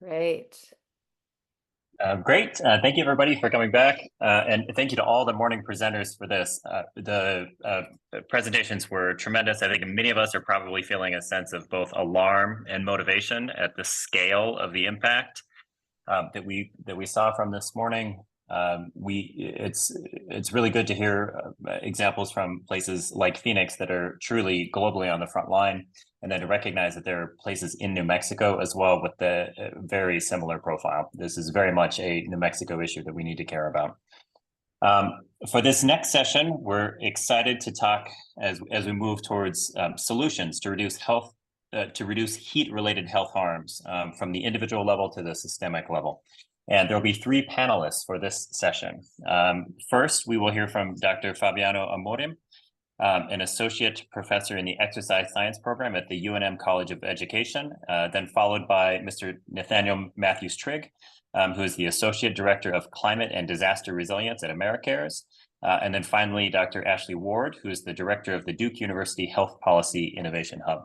Great. Great. Thank you, everybody, for coming back. And thank you to all the morning presenters for this. The presentations were tremendous. I think many of us are probably feeling a sense of both alarm and motivation at the scale of the impact that we saw from this morning. It's really good to hear examples from places like Phoenix that are truly globally on the front line, and then to recognize that there are places in New Mexico as well with the very similar profile. This is very much a New Mexico issue that we need to care about. For this next session, we're excited to talk as we move towards solutions to reduce heat-related health harms from the individual level to the systemic level. And there'll be three panelists for this session. First, we will hear from Dr. Fabiano Amorim, an associate professor in the exercise science program at the UNM College of Education, then followed by Mr. Nathaniel Matthews-Trigg, who is the associate director of climate and disaster resilience at Americares. And then finally, Dr. Ashley Ward, who is the director of the Duke University Health Policy Innovation Hub.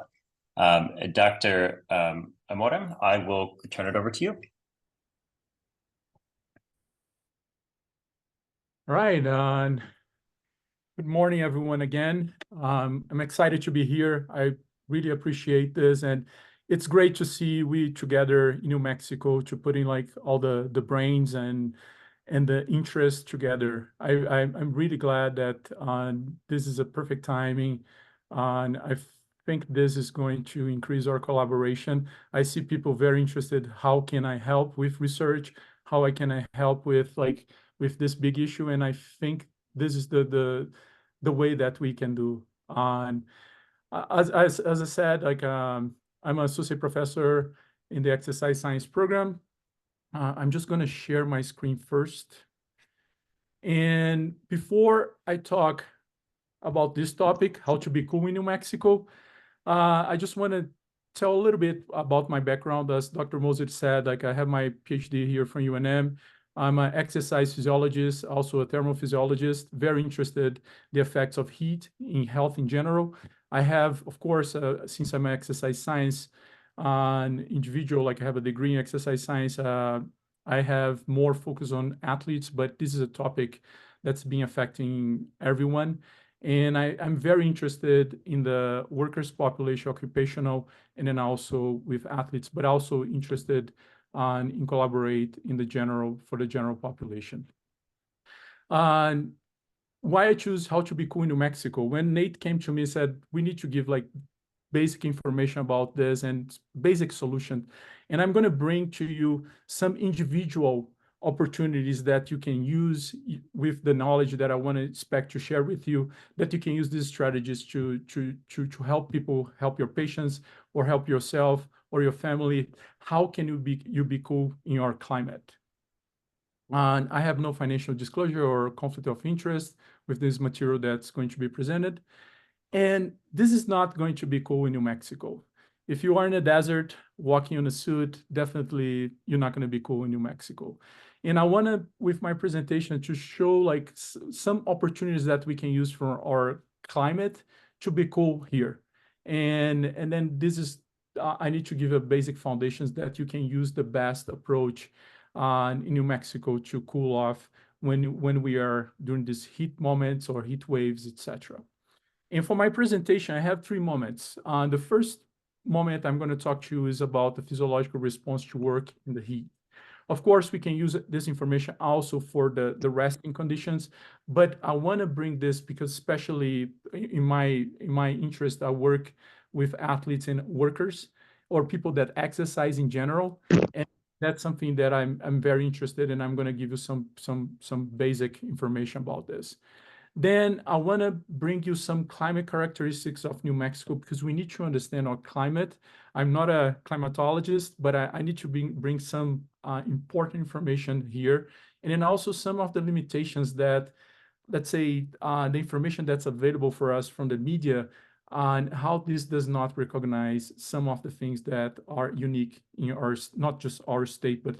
Dr. Amorim, I will turn it over to you. All right. Good morning, everyone, again. I'm excited to be here. I really appreciate this. And it's great to see we together in New Mexico to put in like all the brains and the interest together. I'm really glad that this is a perfect timing. I think this is going to increase our collaboration. I see people very interested. How can I help with research? How can I help with this big issue? And I think this is the way that we can do. As I said, I'm an associate professor in the exercise science program. I'm just going to share my screen first. And before I talk about this topic, how to be cool in New Mexico, I just want to tell a little bit about my background. As Dr. Moser said, I have my PhD here from UNM. I'm an exercise physiologist, also a thermophysiologist, very interested in the effects of heat in health in general. I have, of course, since I'm an exercise science individual, I have a degree in exercise science, I have more focus on athletes, but this is a topic that's been affecting everyone. And I'm very interested in the workers' population, occupational, and then also with athletes, but also interested in collaborate in for the general population. Why I choose how to be cool in New Mexico? When Nate came to me and said, we need to give basic information about this and basic solution. And I'm going to bring to you some individual opportunities that you can use with the knowledge that I want to expect to share with you, that you can use these strategies to help people, help your patients, or help yourself or your family. How can you be cool in your climate? And I have no financial disclosure or conflict of interest with this material that's going to be presented. And this is not going to be cool in New Mexico. If you are in a desert walking in a suit, definitely you're not going to be cool in New Mexico. And I want to, with my presentation, to show some opportunities that we can use for our climate to be cool here. And then this is, I need to give a basic foundations that you can use the best approach in New Mexico to cool off when we are during these heat moments or heat waves, etc. And for my presentation, I have 3 moments. The first moment I'm going to talk to you is about the physiological response to work in the heat. Of course, we can use this information also for the resting conditions, but I want to bring this because especially in my interest, I work with athletes and workers or people that exercise in general. And that's something that I'm very interested in. I'm going to give you some basic information about this. Then I want to bring you some climate characteristics of New Mexico because we need to understand our climate. I'm not a climatologist, but I need to bring some important information here. And then also some of the limitations that, let's say, the information that's available for us from the media on how this does not recognize some of the things that are unique in our, not just our state, but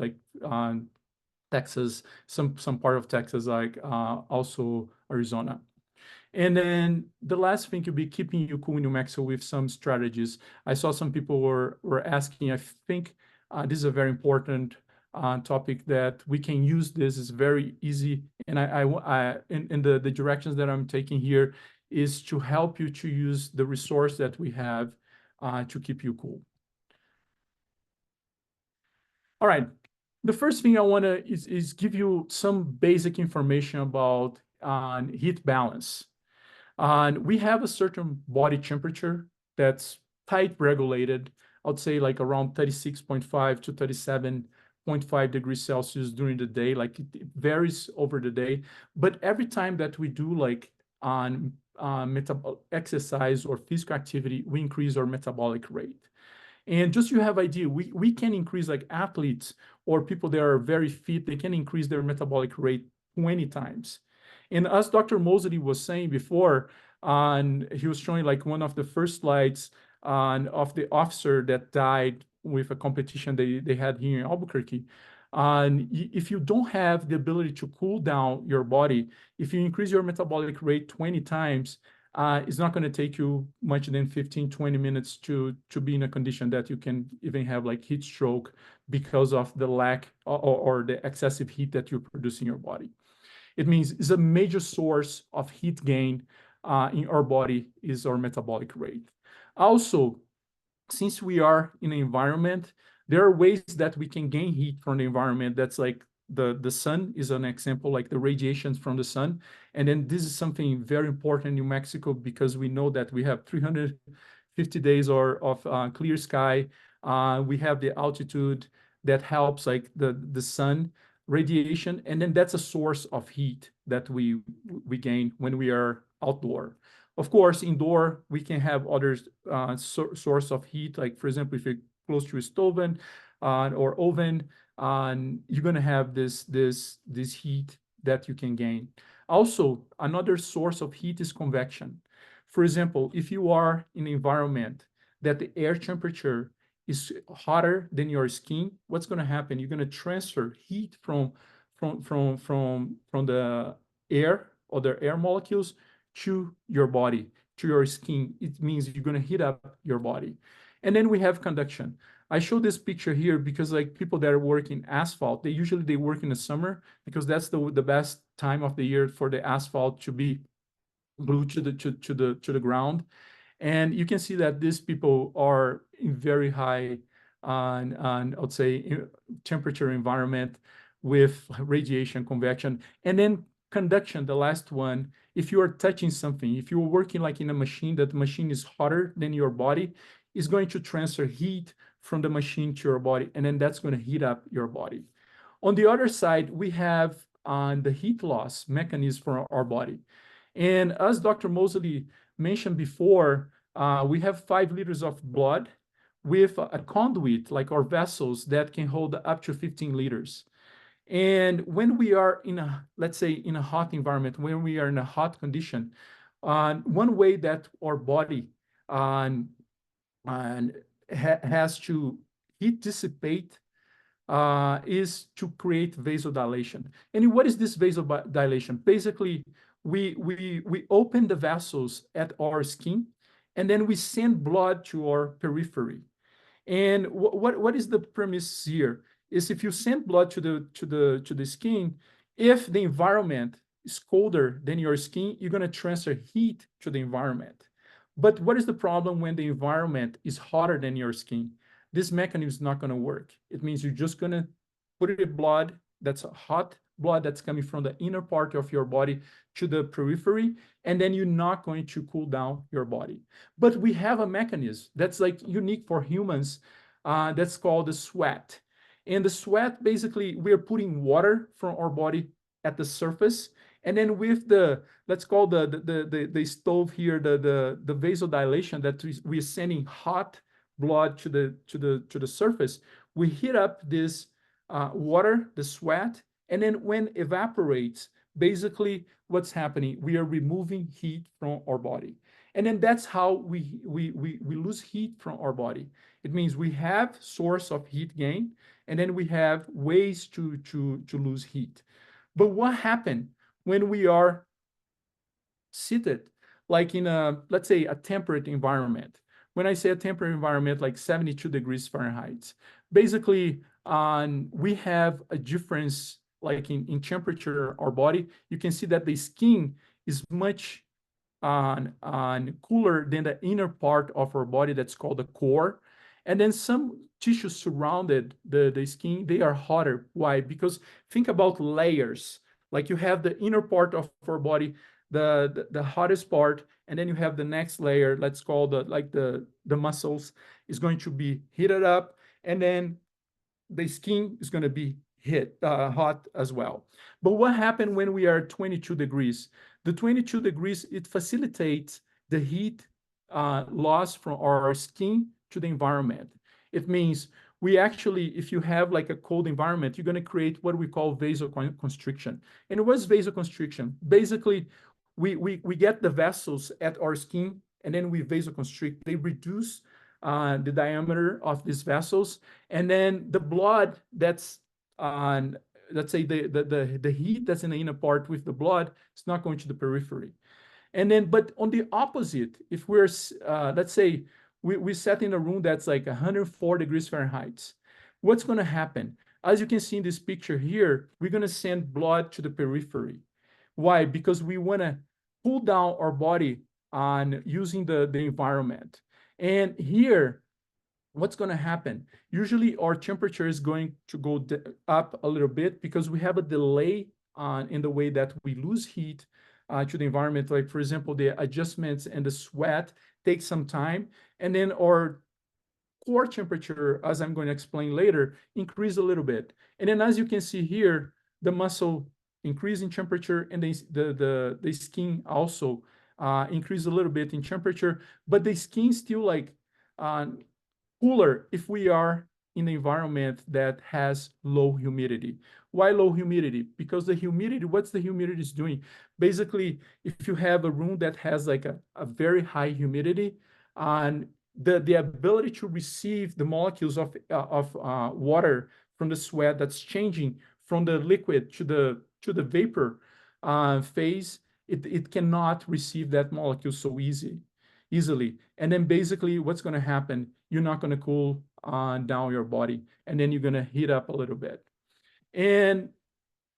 Texas, some part of Texas, also Arizona. And then the last thing could be keeping you cool in New Mexico with some strategies. I saw some people were asking, I think This is a very important topic that we can use. This is very easy. And in the directions that I'm taking here is to help you to use the resource that we have to keep you cool. All right. The first thing I want to is give you some basic information about heat balance. We have a certain body temperature that's tight regulated. I'd say like around 36.5 to 37.5 degrees Celsius during the day. Like it varies over the day. But every time that we do like on exercise or physical activity, we increase our metabolic rate. And just so you have idea, we can increase like athletes or people that are very fit, they can increase their metabolic rate 20 times. And as Dr. Mosley was saying before, he was showing like one of the first slides of the officer that died with a competition they had here in Albuquerque. And if you don't have the ability to cool down your body, if you increase your metabolic rate 20 times, it's not going to take you much than 15, 20 minutes to be in a condition that you can even have like heat stroke because of the lack or the excessive heat that you produce in your body. It means it's a major source of heat gain in our body is our metabolic rate. Also, since we are in an environment, there are ways that we can gain heat from the environment. That's like the sun is an example, like the radiations from the sun. And then this is something very important in New Mexico because we know that we have 350 days of clear sky. We have the altitude that helps like the sun radiation, and then that's a source of heat that we gain when we are outdoor. Of course, indoor we can have other source of heat, like for example, if you're close to a stove or oven, you're gonna have this heat that you can gain. Also, another source of heat is convection. For example, if you are in an environment that the air temperature is hotter than your skin, what's going to happen? You're going to transfer heat from the air or the air molecules to your body, to your skin. It means you're going to heat up your body. And then we have conduction. I show this picture here because like people that are working asphalt, they usually work in the summer because that's the best time of the year for the asphalt to be glued to the ground. And you can see that these people are in very high on I would say temperature environment with radiation, convection, and then conduction, the last one. If you are touching something, if you're working like in a machine, that machine is hotter than your body, is going to transfer heat from the machine to your body, and then that's going to heat up your body. On the other side, we have the heat loss mechanism for our body. And as Dr. Mosley mentioned before, we have 5 liters of blood with a conduit, like our vessels, that can hold up to 15 liters. And when we are in a, let's say, in a hot environment, when we are in a hot condition, one way that our body has to heat dissipate is to create vasodilation. And what is this vasodilation? Basically, we open the vessels at our skin, and then we send blood to our periphery. And what is the premise here? Is if you send blood to the skin, if the environment is colder than your skin, you're going to transfer heat to the environment. But what is the problem when the environment is hotter than your skin? This mechanism is not going to work. It means you're just going to put it blood that's hot blood that's coming from the inner part of your body to the periphery, and then you're not going to cool down your body. But we have a mechanism that's like unique for humans that's called the sweat. And the sweat, basically, we're putting water from our body at the surface, and then with the, let's call the stove here, the vasodilation, that we're sending hot blood to the surface, we heat up this water, the sweat, and then when evaporates, basically what's happening, we are removing heat from our body. And then that's how we lose heat from our body. It means we have source of heat gain, and then we have ways to lose heat. But what happened when we are seated, like in a, let's say, a temperate environment? when I say a temperate environment, like 72 degrees Fahrenheit. Basically, we have a difference like in temperature of our body. You can see that the skin is much on cooler than the inner part of our body that's called the core. And then some tissues surrounded the skin, they are hotter. Why? Because think about layers. Like you have the inner part of our body, the hottest part, and then you have the next layer, let's call the muscles, is going to be heated up, and then the skin is going to be hot as well. But what happened when we are 22 degrees? The 22 degrees, it facilitates the heat loss from our skin to the environment. It means we actually, if you have like a cold environment, you're going to create what we call vasoconstriction. And what's vasoconstriction? Basically, we get the vessels at our skin, and then we vasoconstrict. They reduce the diameter of these vessels, and then the blood that's on, let's say the heat that's in the inner part with the blood, it's not going to the periphery. And then, but on the opposite, if we're, let's say we set in a room that's like 104 degrees Fahrenheit, what's going to happen? As you can see in this picture here, we're going to send blood to the periphery. Why? Because we want to cool down our body on using the environment. And here, what's going to happen? Usually our temperature is going to go up a little bit because we have a delay in the way that we lose heat to the environment. Like, for example, the adjustments and the sweat take some time. And then our core temperature, as I'm going to explain later, increase a little bit. And then as you can see here, the muscle increase in temperature, and the skin also increase a little bit in temperature, but the skin still like cooler if we are in an environment that has low humidity. Why low humidity? Because the humidity, what's the humidity is doing? Basically, if you have a room that has like a very high humidity, and the ability to receive the molecules of water from the sweat that's changing from the liquid to the vapor phase, it cannot receive that molecule so easily. And then basically what's going to happen, you're not going to cool down your body, and then you're going to heat up a little bit. And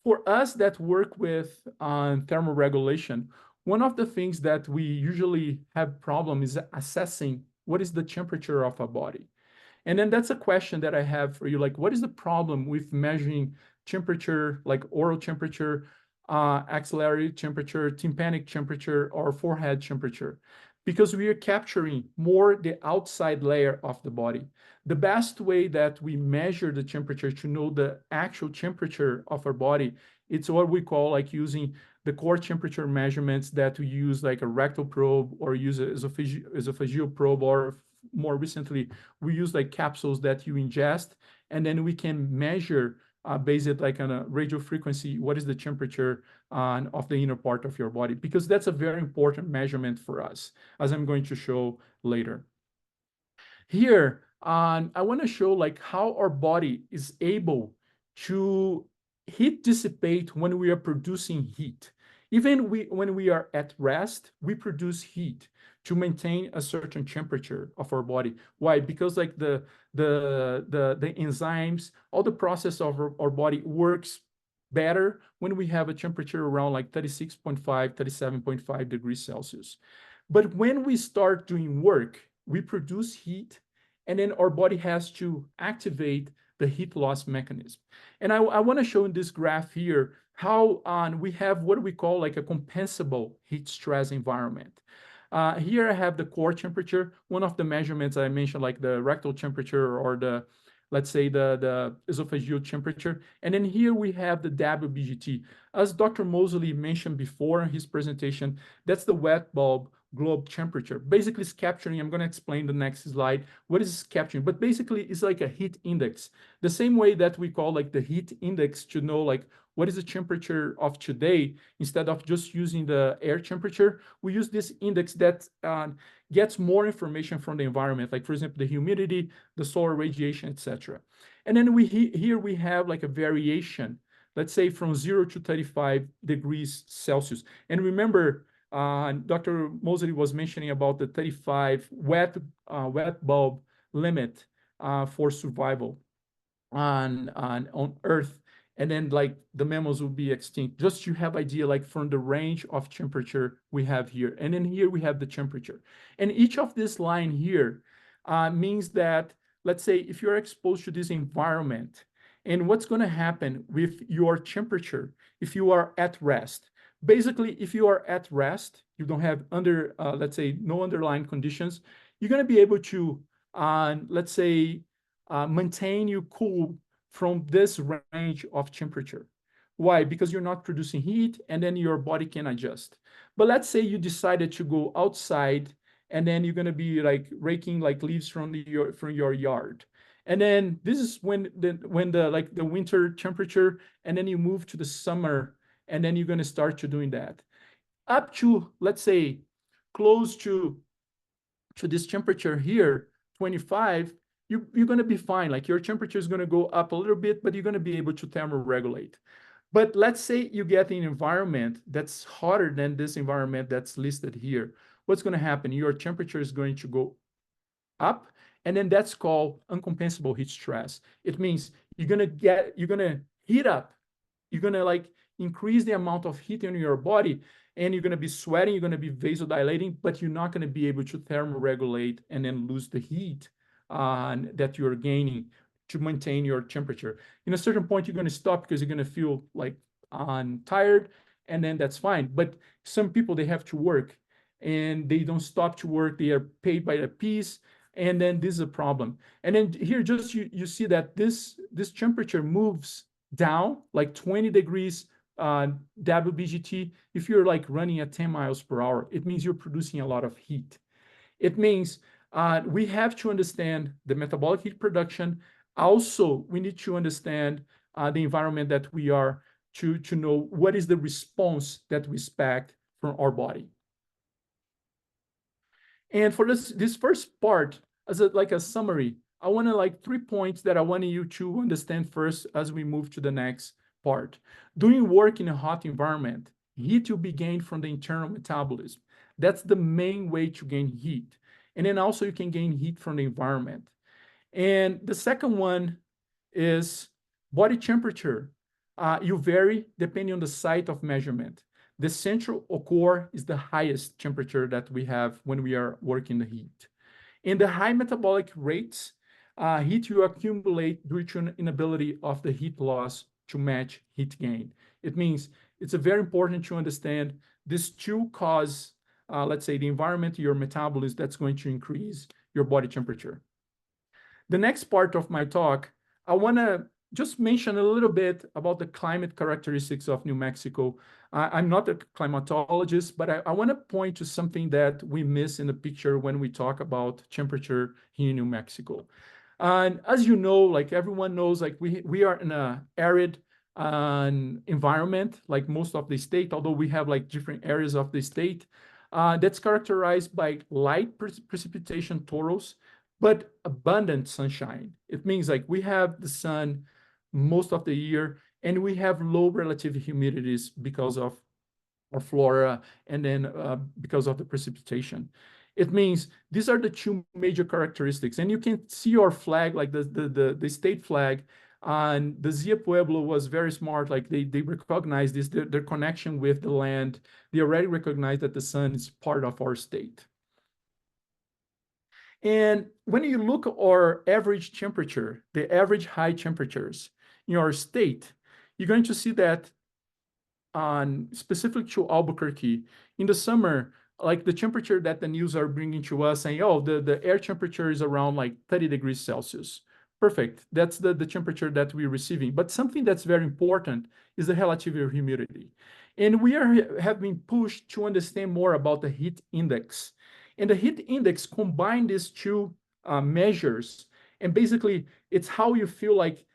for us that work with thermoregulation, one of the things that we usually have problem is assessing what is the temperature of a body. And then that's a question that I have for you, like, what is the problem with measuring temperature, like oral temperature, axillary temperature, tympanic temperature, or forehead temperature? Because we are capturing more the outside layer of the body. The best way that we measure the temperature to know the actual temperature of our body, it's what we call like using the core temperature measurements that we use, like a rectal probe, or use an esophageal probe, or more recently, we use like capsules that you ingest, and then we can measure based like on a radio frequency, what is the temperature of the inner part of your body, because that's a very important measurement for us, as I'm going to show later. Here, I want to show like how our body is able to heat dissipate when we are producing heat. Even when we are at rest, we produce heat to maintain a certain temperature of our body. Why? Because like the enzymes, all the process of our body works better when we have a temperature around like 36.5, 37.5 degrees Celsius. But when we start doing work, we produce heat, and then our body has to activate the heat loss mechanism. And I want to show in this graph here how we have what we call like a compensable heat stress environment. Here I have the core temperature. One of the measurements I mentioned, like the rectal temperature, or the, let's say the esophageal temperature. And then here we have the WBGT. As Dr. Mosley mentioned before in his presentation, that's the wet bulb globe temperature. Basically it's capturing, I'm going to explain the next slide, what is capturing, but basically it's like a heat index. The same way that we call like the heat index to know like what is the temperature of today, instead of just using the air temperature, we use this index that gets more information from the environment, like for example, the humidity, the solar radiation, etc. And then here we have like a variation, let's say from 0 to 35 degrees Celsius. And remember, Dr. Mosley was mentioning about the 35 wet bulb limit for survival on Earth, and then like the mammals will be extinct. Just to have idea, like from the range of temperature we have here, and then here we have the temperature, and each of this line here means that, let's say, if you're exposed to this environment, and what's going to happen with your temperature if you are at rest. Basically, if you are at rest, you don't have let's say, no underlying conditions, you're going to be able to, let's say, maintain you cool from this range of temperature. Why? Because you're not producing heat, and then your body can adjust. But let's say you decided to go outside, and then you're going to be like raking like leaves from your yard. And then this is when the like the winter temperature, and then you move to the summer, and then you're going to start to doing that. Up to, let's say, close to this temperature here, 25, you're going to be fine. Like your temperature is going to go up a little bit, but you're going to be able to thermoregulate. But let's say you get an environment that's hotter than this environment that's listed here. What's going to happen? Your temperature is going to go up, and then that's called uncompensable heat stress. It means you're going to heat up. You're going to like increase the amount of heat in your body, and you're going to be sweating, you're going to be vasodilating, but you're not going to be able to thermoregulate and then lose the heat that you're gaining to maintain your temperature. In a certain point, you're going to stop because you're going to feel like tired, and then that's fine. But some people, they have to work, and they don't stop to work. They are paid by the piece, and then this is a problem. And then here, just you see that this temperature moves down like 20 degrees WBGT. If you're like running at 10 miles per hour, it means you're producing a lot of heat. It means we have to understand the metabolic heat production. Also, we need to understand the environment that we are to know what is the response that we expect from our body. And for this first part, as a summary, I want to like 3 points that I want you to understand first as we move to the next part. Doing work in a hot environment, heat will be gained from the internal metabolism. That's the main way to gain heat. And then also you can gain heat from the environment. And the second one is body temperature. You vary depending on the site of measurement. The central core is the highest temperature that we have when we are working the heat. In the high metabolic rates, heat will accumulate due to an inability of the heat loss to match heat gain. It means it's very important to understand these two cause, let's say, the environment, your metabolism, that's going to increase your body temperature. The next part of my talk, I want to just mention a little bit about the climate characteristics of New Mexico. I'm not a climatologist, but I want to point to something that we miss in the picture when we talk about temperature here in New Mexico. And as you know, like everyone knows, like we are in an arid environment, like most of the state, although we have like different areas of the state that's characterized by light precipitation totals, but abundant sunshine. It means like we have the sun most of the year, and we have low relative humidities because of our flora, and then because of the precipitation. It means these are the two major characteristics. And you can see our flag, like the state flag, and the Zia Pueblo was very smart. Like they recognize this, their connection with the land. They already recognize that the sun is part of our state. And when you look at our average temperature, the average high temperatures in our state, you're going to see that specific to Albuquerque, in the summer, like the temperature that the news are bringing to us saying, oh, the air temperature is around like 30 degrees Celsius. Perfect. That's the temperature that we're receiving. But something that's very important is the relative humidity. And we have been pushed to understand more about the heat index. And the heat index combine these two measures. And basically, it's how you feel like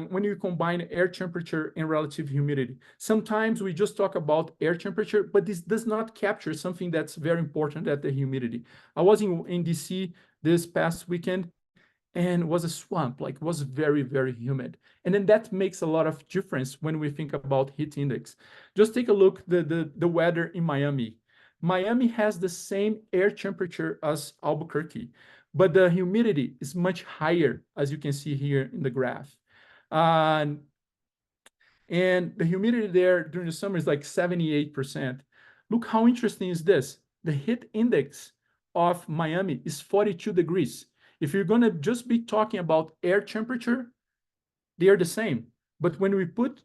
when you combine air temperature and relative humidity. Sometimes we just talk about air temperature, but this does not capture something that's very important at the humidity. I was in DC this past weekend, and it was a swamp, like it was very, very humid. And then that makes a lot of difference when we think about heat index. Just take a look the weather in Miami. Miami has the same air temperature as Albuquerque, but the humidity is much higher, as you can see here in the graph. And the humidity there during the summer is like 78%. Look how interesting is this. The heat index of Miami is 42 degrees. If you're going to just be talking about air temperature, they are the same. But when we put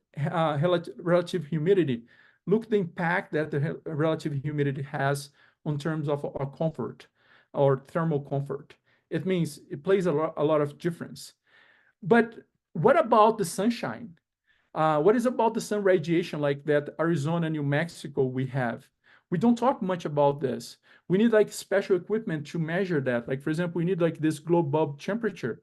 relative humidity, look the impact that the relative humidity has on terms of our comfort or thermal comfort. It means it plays a lot of difference. But what about the sunshine? What is about the sun radiation like that Arizona, New Mexico we have? We don't talk much about this. We need like special equipment to measure that. Like, for example, we need like this globe bulb temperature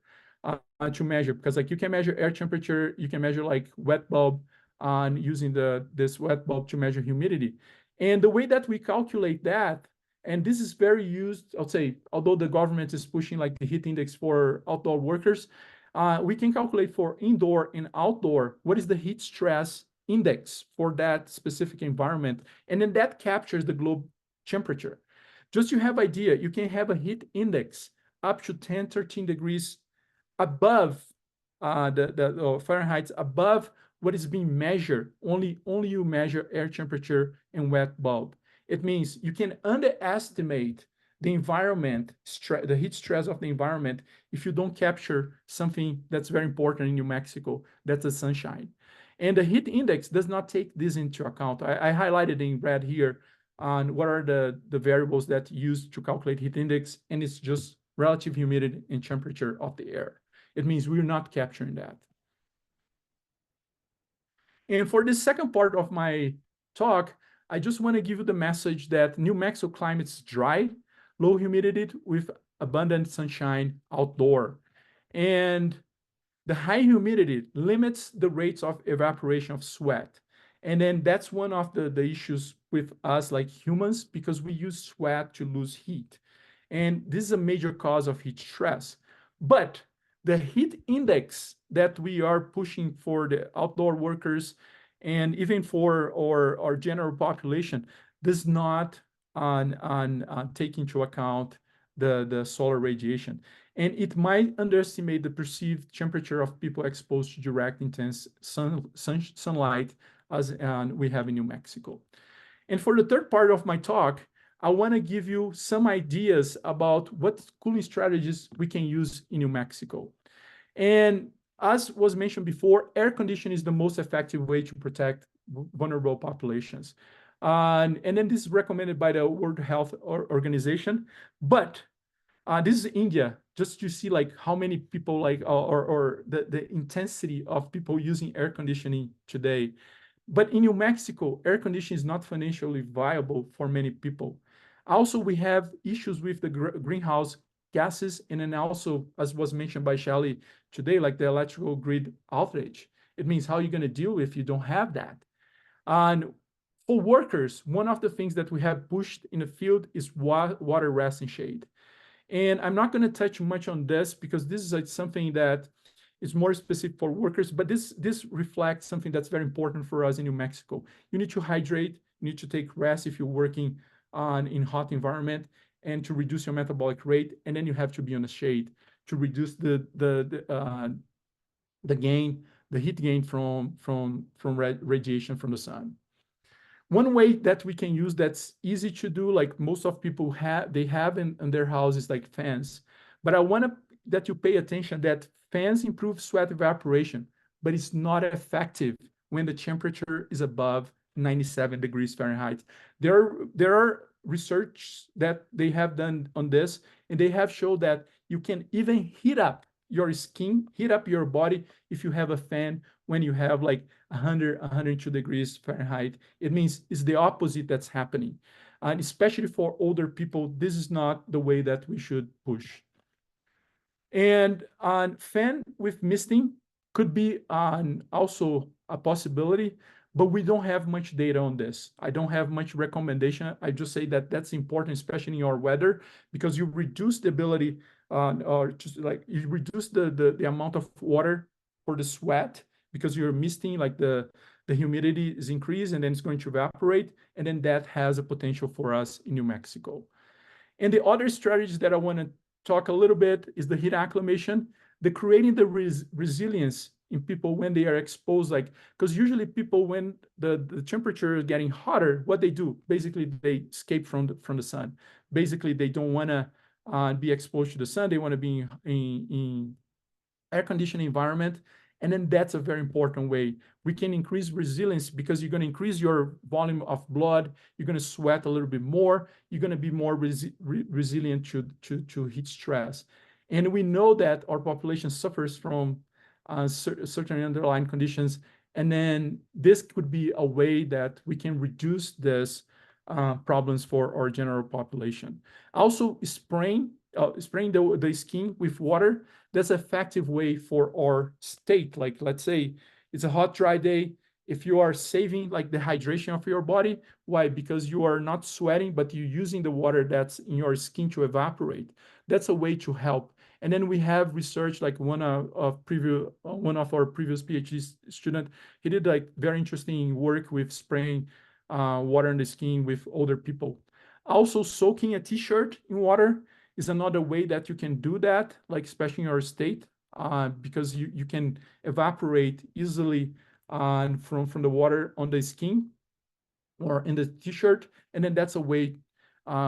to measure, because like you can measure air temperature, you can measure like wet bulb on using this wet bulb to measure humidity. And the way that we calculate that, and this is very used, I'll say, although the government is pushing like the heat index for outdoor workers, we can calculate for indoor and outdoor, what is the heat stress index for that specific environment. And then that captures the globe temperature. Just to have idea, you can have a heat index up to 10, 13 degrees above the Fahrenheit, above what is being measured. Only you measure air temperature and wet bulb. It means you can underestimate the environment, the heat stress of the environment, if you don't capture something that's very important in New Mexico, that's the sunshine. And the heat index does not take this into account. I highlighted in red here on what are the variables that used to calculate heat index, and it's just relative humidity and temperature of the air. It means we're not capturing that. And for the second part of my talk, I just want to give you the message that New Mexico climate is dry, low humidity with abundant sunshine outdoor. And the high humidity limits the rates of evaporation of sweat. And then that's one of the issues with us like humans, because we use sweat to lose heat. And this is a major cause of heat stress. But the heat index that we are pushing for the outdoor workers and even for our general population does not take into account the solar radiation. And it might underestimate the perceived temperature of people exposed to direct intense sunlight as we have in New Mexico. And for the third part of my talk, I want to give you some ideas about what cooling strategies we can use in New Mexico. And as was mentioned before, air conditioning is the most effective way to protect vulnerable populations. And then this is recommended by the World Health Organization. But this is India, just to see like how many people like, or the intensity of people using air conditioning today. But in New Mexico, air conditioning is not financially viable for many people. Also, we have issues with the greenhouse gases, and then also, as was mentioned by Shelley today, like the electrical grid outage. It means how you're going to deal if you don't have that. And for workers, one of the things that we have pushed in the field is water rest and shade. And I'm not going to touch much on this because this is like something that is more specific for workers, but this reflects something that's very important for us in New Mexico. You need to hydrate, you need to take rest if you're working in hot environment, and to reduce your metabolic rate, and then you have to be on the shade to reduce the heat gain from radiation from the sun. One way that we can use that's easy to do, like most of people have in their houses, like fans. But I want that you pay attention that fans improve sweat evaporation, but it's not effective when the temperature is above 97 degrees Fahrenheit. There are research that they have done on this, and they have shown that you can even heat up your skin, heat up your body if you have a fan when you have like 100, 102 degrees Fahrenheit. It means it's the opposite that's happening. And especially for older people, this is not the way that we should push. And on fan with misting could be also a possibility, but we don't have much data on this. I don't have much recommendation. I just say that that's important, especially in your weather, because you reduce the ability or just like you reduce the amount of water for the sweat, because you're misting like the the humidity is increased and then it's going to evaporate. And then that has a potential for us in New Mexico. And the other strategies that I want to talk a little bit is the heat acclimation, the creating the resilience in people when they are exposed, like, because usually people, when the temperature is getting hotter, what they do, basically they escape from the sun. Basically, they don't want to be exposed to the sun. They want to be in air-conditioned environment. And then that's a very important way. We can increase resilience because you're going to increase your volume of blood. You're going to sweat a little bit more. You're going to be more resilient to heat stress. And we know that our population suffers from certain underlying conditions. And then this could be a way that we can reduce this problems for our general population. Also, spraying the skin with water, that's an effective way for our state. Like, let's say it's a hot, dry day. If you are saving like the hydration of your body, why? Because you are not sweating, but you're using the water that's in your skin to evaporate. That's a way to help. And then we have research, like one of our previous PhD student, he did like very interesting work with spraying water on the skin with older people. Also, soaking a t-shirt in water is another way that you can do that, like especially in our state, because you can evaporate easily from the water on the skin or in the t-shirt. And then that's a way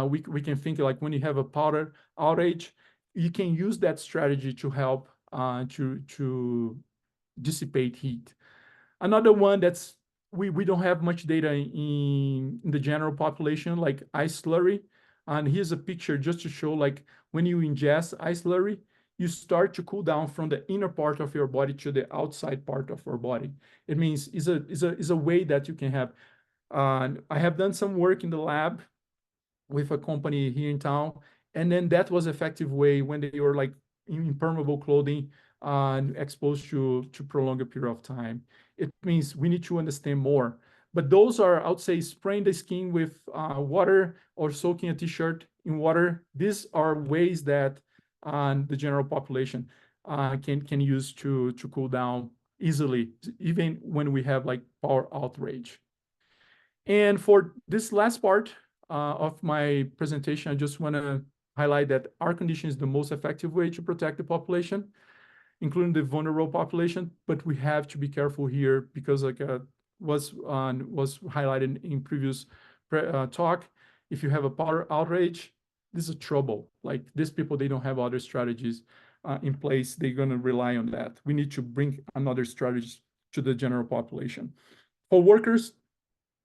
we can think, like when you have a power outage, you can use that strategy to help to dissipate heat. Another one that's we don't have much data in the general population, like ice slurry. And here's a picture just to show, like when you ingest ice slurry, you start to cool down from the inner part of your body to the outside part of your body. It means is a way that you can have. I have done some work in the lab with a company here in town, and then that was an effective way when they were like in impermeable clothing and exposed to prolonged period of time. It means we need to understand more. But those are, I would say, spraying the skin with water or soaking a t-shirt in water. These are ways that the general population can use to cool down easily, even when we have like power outrage. And for this last part of my presentation, I just want to highlight that air conditioning is the most effective way to protect the population, including the vulnerable population. But we have to be careful here because, like was highlighted in previous talk, if you have a power outrage, this is trouble. Like these people, they don't have other strategies in place. They're going to rely on that. We need to bring another strategy to the general population. For workers,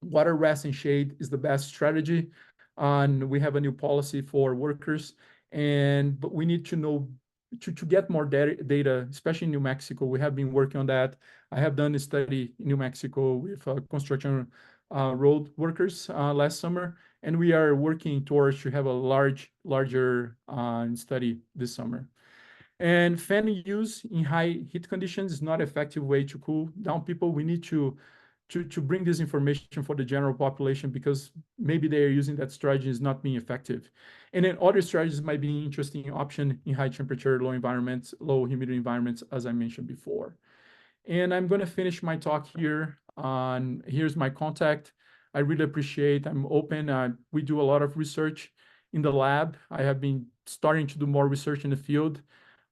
water, rest, and shade is the best strategy. And we have a new policy for workers, but we need to know to get more data, especially in New Mexico. We have been working on that. I have done a study in New Mexico with construction road workers last summer, and we are working towards to have a larger study this summer. And fan use in high heat conditions is not an effective way to cool down people. We need to bring this information for the general population because maybe they are using that strategy is not being effective. And then other strategies might be an interesting option in high temperature, low environments, low humidity environments, as I mentioned before. And I'm going to finish my talk here. Here's my contact. I really appreciate, I'm open. We do a lot of research in the lab. I have been starting to do more research in the field.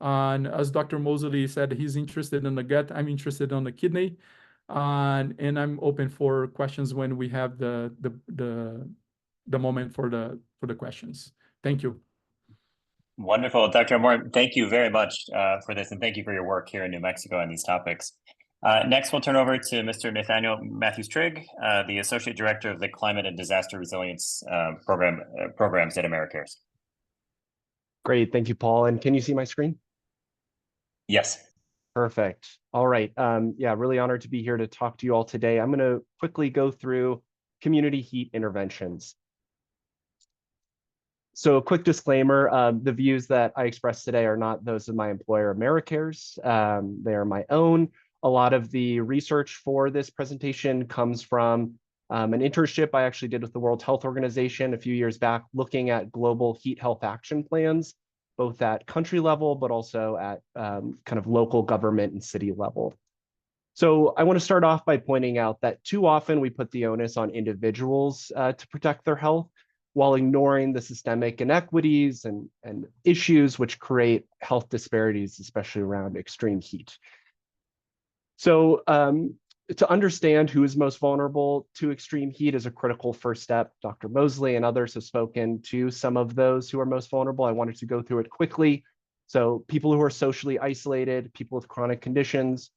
And as Dr. Mosley said, he's interested in the gut. I'm interested in the kidney. And I'm open for questions when we have the moment for the questions. Thank you. Wonderful, Dr. Amorim, thank you very much for this, and thank you for your work here in New Mexico on these topics. Next, we'll turn over to Mr. Nathaniel Matthews-Trigg, the Associate Director of the Climate and Disaster Resilience Programs at Americares. Great, thank you, Paul. And can you see my screen? Yes. Perfect. All right. Yeah, really honored to be here to talk to you all today. I'm going to quickly go through community heat interventions. So a quick disclaimer, the views that I express today are not those of my employer, Americares. They are my own. A lot of the research for this presentation comes from an internship I actually did with the World Health Organization a few years back, looking at global heat health action plans, both at country level, but also at kind of local government and city level. So I want to start off by pointing out that too often we put the onus on individuals to protect their health while ignoring the systemic inequities and issues which create health disparities, especially around extreme heat. So to understand who is most vulnerable to extreme heat is a critical first step. Dr. Mosley and others have spoken to some of those who are most vulnerable. I wanted to go through it quickly. So people who are socially isolated, people with chronic conditions,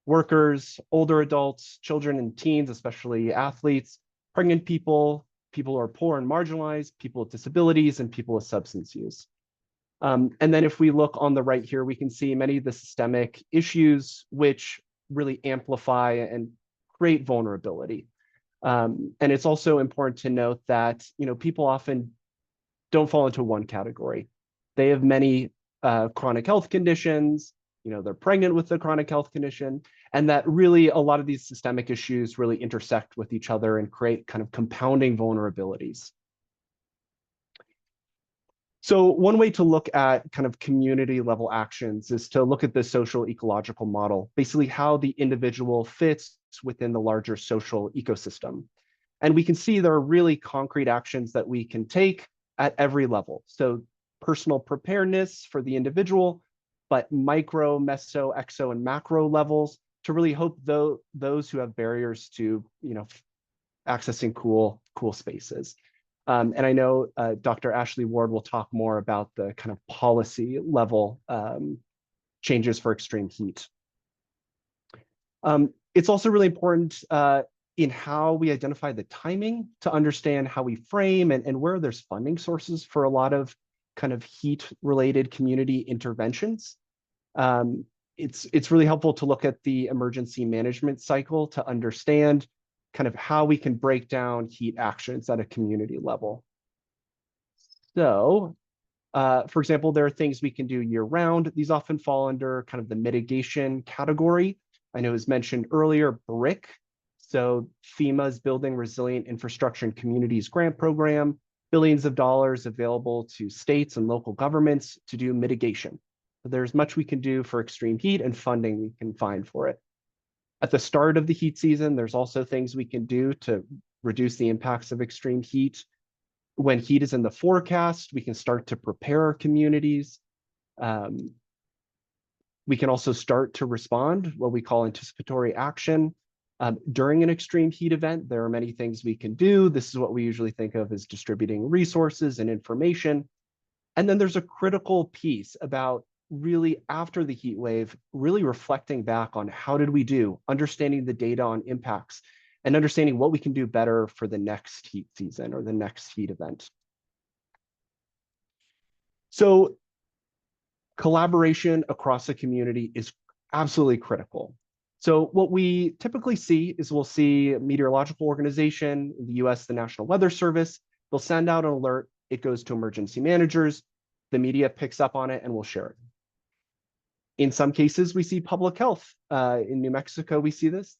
workers, older adults, children and teens, especially athletes, pregnant people, people who are poor and marginalized, people with disabilities, and people with substance use. And then if we look on the right here, we can see many of the systemic issues which really amplify and create vulnerability. And it's also important to note that, people often don't fall into one category. They have many chronic health conditions, they're pregnant with a chronic health condition, and that really a lot of these systemic issues really intersect with each other and create kind of compounding vulnerabilities. So one way to look at kind of community level actions is to look at the social ecological model, basically how the individual fits within the larger social ecosystem. And we can see there are really concrete actions that we can take at every level. So personal preparedness for the individual, but micro, meso, exo, and macro levels to really help those who have barriers to, accessing cool spaces. And I know Dr. Ashley Ward will talk more about the kind of policy level changes for extreme heat. It's also really important in how we identify the timing to understand how we frame and where there's funding sources for a lot of kind of heat-related community interventions. It's really helpful to look at the emergency management cycle to understand kind of how we can break down heat actions at a community level. So, for example, there are things we can do year-round. These often fall under kind of the mitigation category. I know it was mentioned earlier, BRIC. So FEMA's Building Resilient Infrastructure and Communities grant program, billions of dollars available to states and local governments to do mitigation. There's much we can do for extreme heat and funding we can find for it. At the start of the heat season, there's also things we can do to reduce the impacts of extreme heat. When heat is in the forecast, we can start to prepare our communities. We can also start to respond, what we call anticipatory action. During an extreme heat event, there are many things we can do. This is what we usually think of as distributing resources and information. And then there's a critical piece about really after the heat wave, really reflecting back on how did we do, understanding the data on impacts, and understanding what we can do better for the next heat season or the next heat event. So collaboration across the community is absolutely critical. So what we typically see is we'll see a meteorological organization, in the US, the National Weather Service, they'll send out an alert, it goes to emergency managers, the media picks up on it and will share it. In some cases, we see public health. In New Mexico, we see this.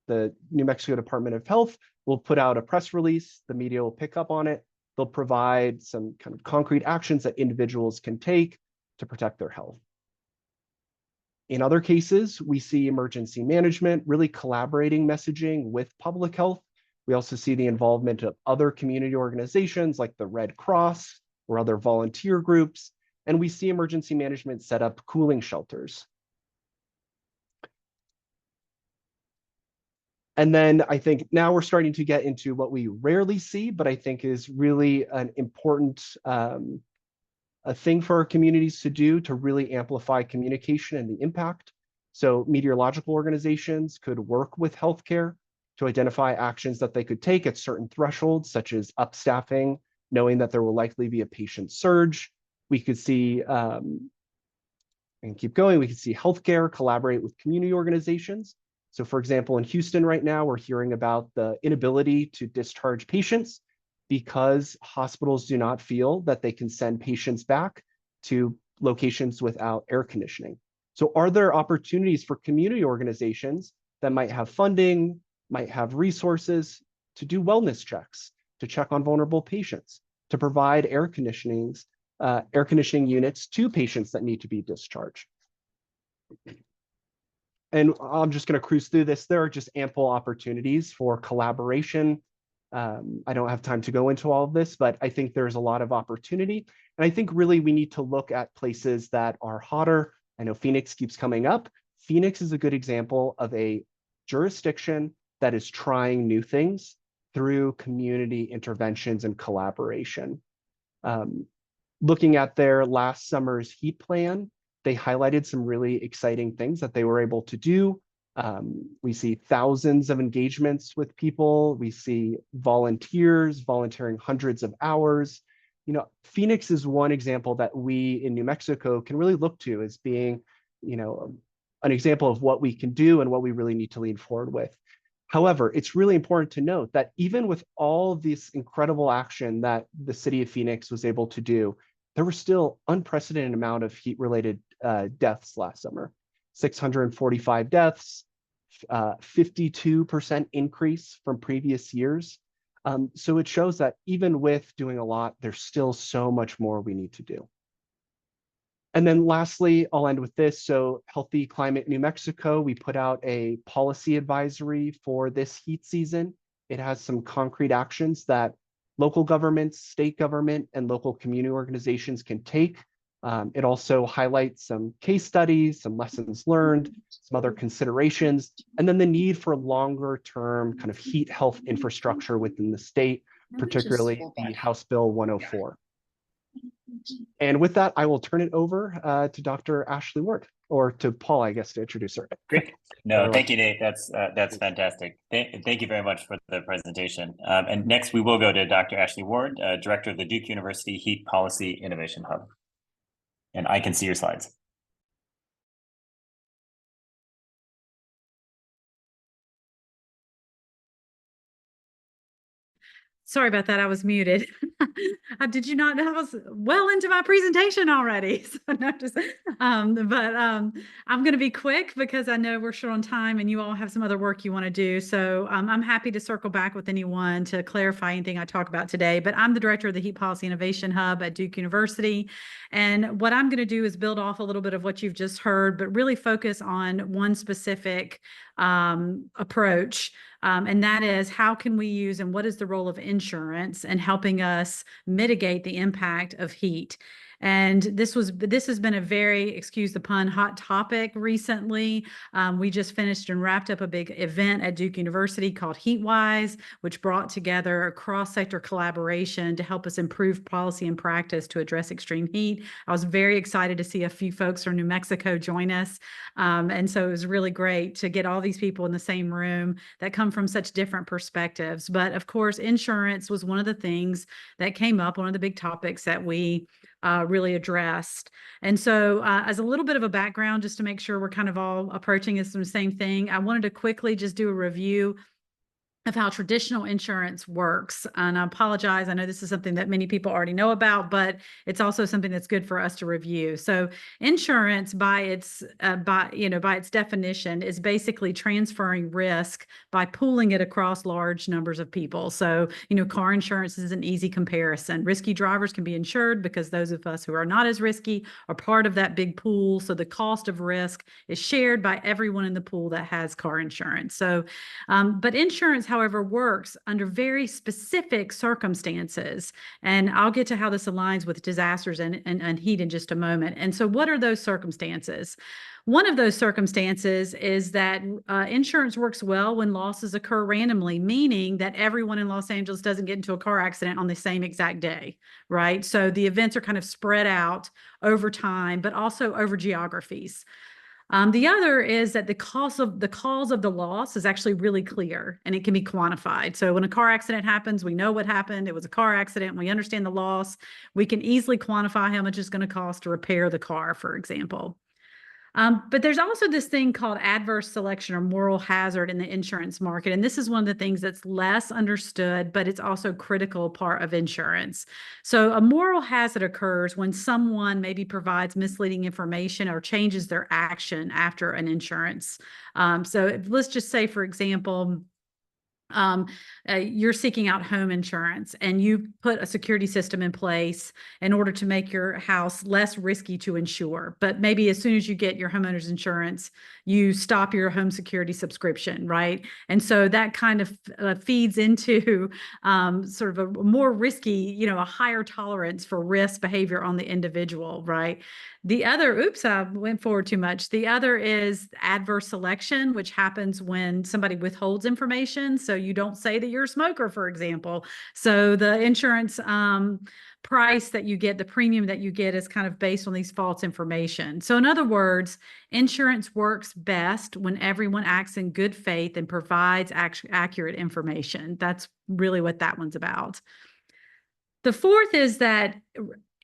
The New Mexico Department of Health will put out a press release, the media will pick up on it, they'll provide some kind of concrete actions that individuals can take to protect their health. In other cases, we see emergency management really collaborating messaging with public health. We also see the involvement of other community organizations like the Red Cross or other volunteer groups, and we see emergency management set up cooling shelters. And then I think now we're starting to get into what we rarely see, but I think is really an important a thing for our communities to do to really amplify communication and the impact. So meteorological organizations could work with healthcare to identify actions that they could take at certain thresholds, such as upstaffing, knowing that there will likely be a patient surge. We could see, and keep going, we could see healthcare collaborate with community organizations. So for example, in Houston right now, we're hearing about the inability to discharge patients because hospitals do not feel that they can send patients back to locations without air conditioning. So are there opportunities for community organizations that might have funding, might have resources to do wellness checks, to check on vulnerable patients, to provide air conditioning units to patients that need to be discharged? And I'm just going to cruise through this. There are just ample opportunities for collaboration. I don't have time to go into all of this, but I think there's a lot of opportunity. And I think really we need to look at places that are hotter. I know Phoenix keeps coming up. Phoenix is a good example of a jurisdiction that is trying new things through community interventions and collaboration. Looking at their last summer's heat plan, they highlighted some really exciting things that they were able to do. We see thousands of engagements with people. We see volunteers volunteering hundreds of hours. You know, Phoenix is one example that we in New Mexico can really look to as being, you know, an example of what we can do and what we really need to lean forward with. However, it's really important to note that even with all this incredible action that the city of Phoenix was able to do, there were still unprecedented amount of heat-related deaths last summer. 645 deaths, 52% increase from previous years. So it shows that even with doing a lot, there's still so much more we need to do. And then lastly, I'll end with this. So Healthy Climate New Mexico, we put out a policy advisory for this heat season. It has some concrete actions that local governments, state government, and local community organizations can take. It also highlights some case studies, some lessons learned, some other considerations, and then the need for longer term kind of heat health infrastructure within the state, particularly the House Bill 104. And with that, I will turn it over to Dr. Ashley Ward, or to Paul, I guess, to introduce her. Great. No, thank you, Nate. That's fantastic. Thank you very much for the presentation. And next, we will go to Dr. Ashley Ward, Director of the Duke University Heat Policy Innovation Hub. And I can see your slides. Sorry about that. I was muted. Did you not know I was well into my presentation already? So no, just, I'm going to be quick because I know we're short on time and you all have some other work you want to do. So I'm happy to circle back with anyone to clarify anything I talk about today. But I'm the director of the Heat Policy Innovation Hub at Duke University. And what I'm going to do is build off a little bit of what you've just heard, but really focus on one specific approach. And that is, how can we use and what is the role of insurance in helping us mitigate the impact of heat? And this has been a very, excuse the pun, hot topic recently. We just finished and wrapped up a big event at Duke University called HeatWise, which brought together a cross-sector collaboration to help us improve policy and practice to address extreme heat. I was very excited to see a few folks from New Mexico join us. And so it was really great to get all these people in the same room that come from such different perspectives. But of course, insurance was one of the things that came up, one of the big topics that we really addressed. And so as a little bit of a background, just to make sure we're kind of all approaching this from the same thing, I wanted to quickly just do a review of how traditional insurance works. And I apologize, I know this is something that many people already know about, but it's also something that's good for us to review. So insurance by its definition is basically transferring risk by pooling it across large numbers of people. So, car insurance is an easy comparison. Risky drivers can be insured because those of us who are not as risky are part of that big pool. So the cost of risk is shared by everyone in the pool that has car insurance. So, but insurance, however, works under very specific circumstances. And I'll get to how this aligns with disasters and heat in just a moment. And so what are those circumstances? One of those circumstances is that insurance works well when losses occur randomly, meaning that everyone in Los Angeles doesn't get into a car accident on the same exact day, right? So the events are kind of spread out over time, but also over geographies. The other is that the cause of the loss is actually really clear and it can be quantified. So when a car accident happens, we know what happened. It was a car accident. We understand the loss. We can easily quantify how much it's going to cost to repair the car, for example. But there's also this thing called adverse selection or moral hazard in the insurance market. And this is one of the things that's less understood, but it's also a critical part of insurance. So a moral hazard occurs when someone maybe provides misleading information or changes their action after an insurance. So let's just say, for example, you're seeking out home insurance and you put a security system in place in order to make your house less risky to insure. But maybe as soon as you get your homeowner's insurance, you stop your home security subscription, right? And so that kind of feeds into sort of a more risky, a higher tolerance for risk behavior on the individual, right? The other, oops, I went forward too much. The other is adverse selection, which happens when somebody withholds information. So you don't say that you're a smoker, for example. So the insurance price that you get, the premium that you get is kind of based on these false information. So in other words, insurance works best when everyone acts in good faith and provides accurate information. That's really what that one's about. The fourth is that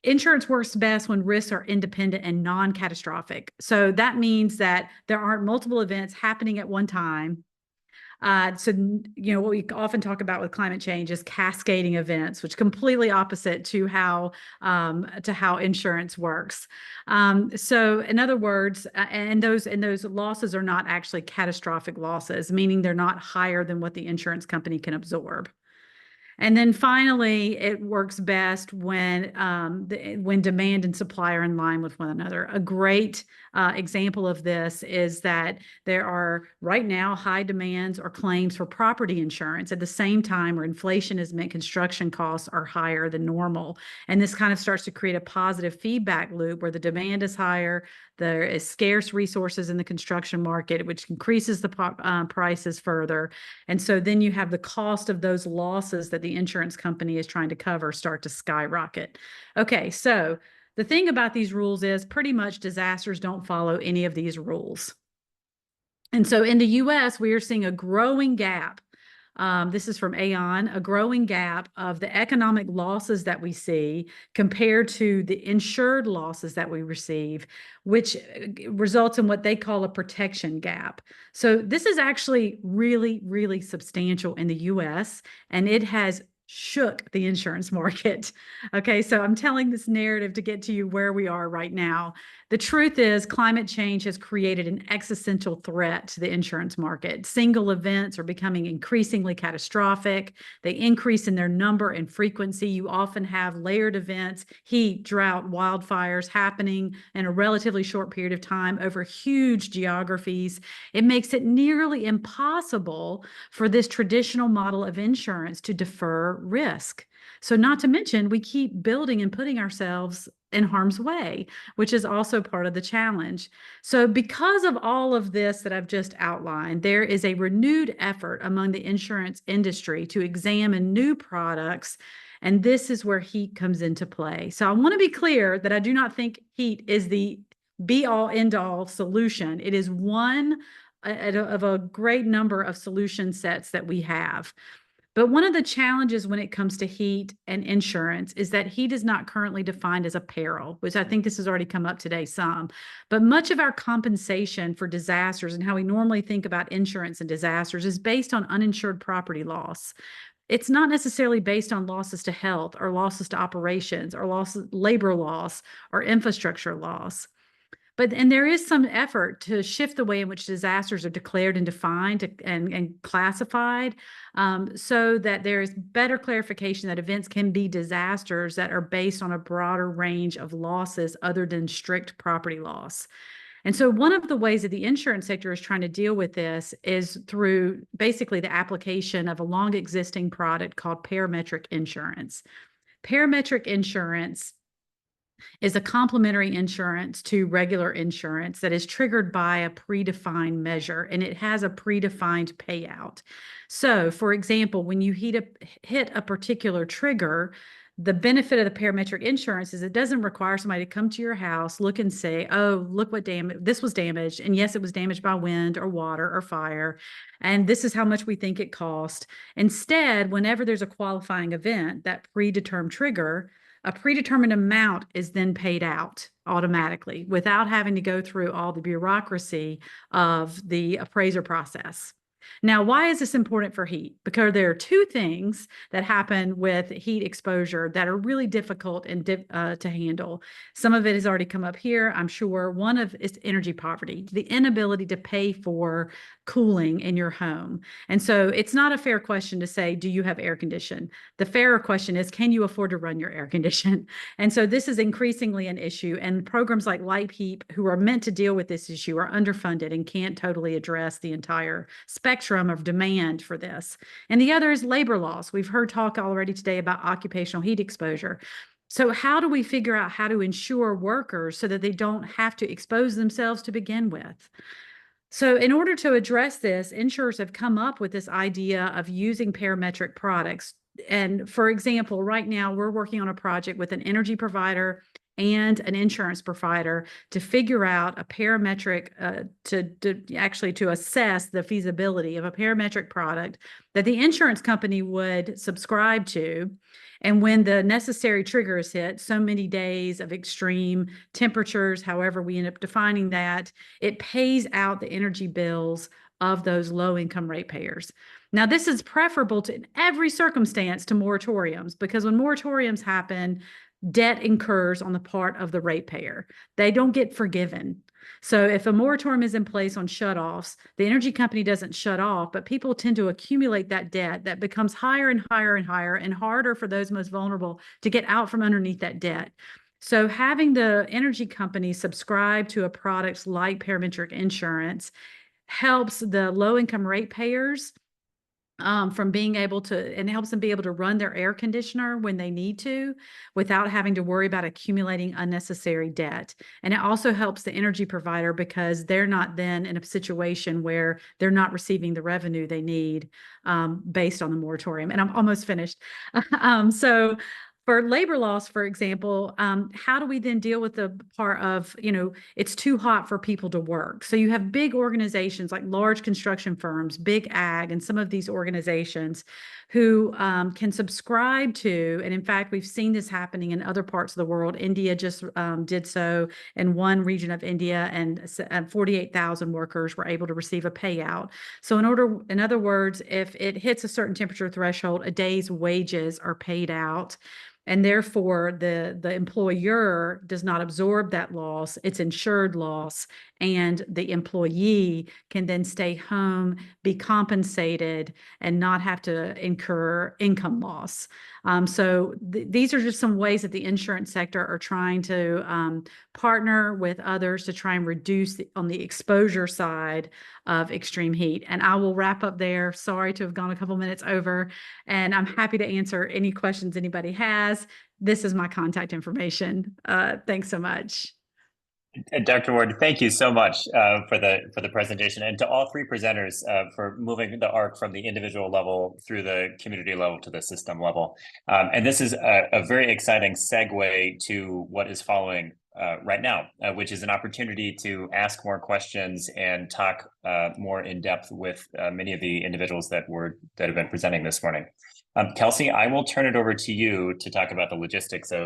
insurance works best when risks are independent and non-catastrophic. So that means that there aren't multiple events happening at one time. So, what we often talk about with climate change is cascading events, which is completely opposite to how insurance works. So in other words, and those losses are not actually catastrophic losses, meaning they're not higher than what the insurance company can absorb. And then finally, it works best when demand and supply are in line with one another. A great example of this is that there are right now high demands or claims for property insurance at the same time where inflation has meant construction costs are higher than normal. And this kind of starts to create a positive feedback loop where the demand is higher, there is scarce resources in the construction market, which increases the prices further. And so then you have the cost of those losses that the insurance company is trying to cover start to skyrocket. Okay, so the thing about these rules is pretty much disasters don't follow any of these rules. And so in the US, we are seeing a growing gap. This is from Aon, a growing gap of the economic losses that we see compared to the insured losses that we receive, which results in what they call a protection gap. So this is actually really, really substantial in the US, and it has shook the insurance market. Okay, so I'm telling this narrative to get to you where we are right now. The truth is climate change has created an existential threat to the insurance market. Single events are becoming increasingly catastrophic. They increase in their number and frequency. You often have layered events, heat, drought, wildfires happening in a relatively short period of time over huge geographies. It makes it nearly impossible for this traditional model of insurance to defer risk. So not to mention, we keep building and putting ourselves in harm's way, which is also part of the challenge. So because of all of this that I've just outlined, there is a renewed effort among the insurance industry to examine new products, and this is where heat comes into play. So I want to be clear that I do not think heat is the be-all, end-all solution. It is one of a great number of solution sets that we have. But one of the challenges when it comes to heat and insurance is that heat is not currently defined as a peril, which I think this has already come up today some. But much of our compensation for disasters and how we normally think about insurance and disasters is based on uninsured property loss. It's not necessarily based on losses to health or losses to operations or labor loss or infrastructure loss. And there is some effort to shift the way in which disasters are declared and defined and classified so that there is better clarification that events can be disasters that are based on a broader range of losses other than strict property loss. And so one of the ways that the insurance sector is trying to deal with this is through basically the application of a long existing product called parametric insurance. Parametric insurance is a complementary insurance to regular insurance that is triggered by a predefined measure, and it has a predefined payout. So, for example, when you hit a particular trigger, the benefit of the parametric insurance is it doesn't require somebody to come to your house, look and say, oh, look what this was damaged. And yes, it was damaged by wind or water or fire. And this is how much we think it cost. Instead, whenever there's a qualifying event, that predetermined trigger, a predetermined amount is then paid out automatically without having to go through all the bureaucracy of the appraiser process. Now, why is this important for heat? Because there are two things that happen with heat exposure that are really difficult and to handle. Some of it has already come up here, I'm sure. One of is energy poverty, the inability to pay for cooling in your home. And so it's not a fair question to say, do you have air condition? The fairer question is, can you afford to run your air condition? And so this is increasingly an issue, and programs like Light Heat, who are meant to deal with this issue, are underfunded and can't totally address the entire spectrum of demand for this. And the other is labor loss. We've heard talk already today about occupational heat exposure. So how do we figure out how to ensure workers so that they don't have to expose themselves to begin with? So in order to address this, insurers have come up with this idea of using parametric products. And for example, right now we're working on a project with an energy provider and an insurance provider to figure out a parametric, to assess the feasibility of a parametric product that the insurance company would subscribe to. And when the necessary trigger is hit, so many days of extreme temperatures, however we end up defining that, it pays out the energy bills of those low-income ratepayers. Now, this is preferable to, in every circumstance, to moratoriums, because when moratoriums happen, debt incurs on the part of the ratepayer. They don't get forgiven. So if a moratorium is in place on shutoffs, the energy company doesn't shut off, but people tend to accumulate that debt that becomes higher and higher and higher and harder for those most vulnerable to get out from underneath that debt. So having the energy company subscribe to a product like parametric insurance helps the low-income ratepayers from being able to, and helps them be able to run their air conditioner when they need to without having to worry about accumulating unnecessary debt. And it also helps the energy provider because they're not then in a situation where they're not receiving the revenue they need based on the moratorium. And I'm almost finished. So for labor loss, for example, how do we then deal with the part of, it's too hot for people to work? So you have big organizations like large construction firms, big ag, and some of these organizations who can subscribe to, and in fact, we've seen this happening in other parts of the world. India just did so in one region of India, and 48,000 workers were able to receive a payout. So in other words, if it hits a certain temperature threshold, a day's wages are paid out. And therefore, the employer does not absorb that loss, it's insured loss, and the employee can then stay home, be compensated, and not have to incur income loss. So these are just some ways that the insurance sector are trying to partner with others to try and reduce on the exposure side of extreme heat. And I will wrap up there. Sorry to have gone a couple minutes over, and I'm happy to answer any questions anybody has. This is my contact information. Thanks so much. Dr. Ward, thank you so much for the presentation, and to all three presenters for moving the arc from the individual level through the community level to the system level. And this is a very exciting segue to what is following right now, which is an opportunity to ask more questions and talk more in depth with many of the individuals that have been presenting this morning. Kelsey, I will turn it over to you to talk about the logistics of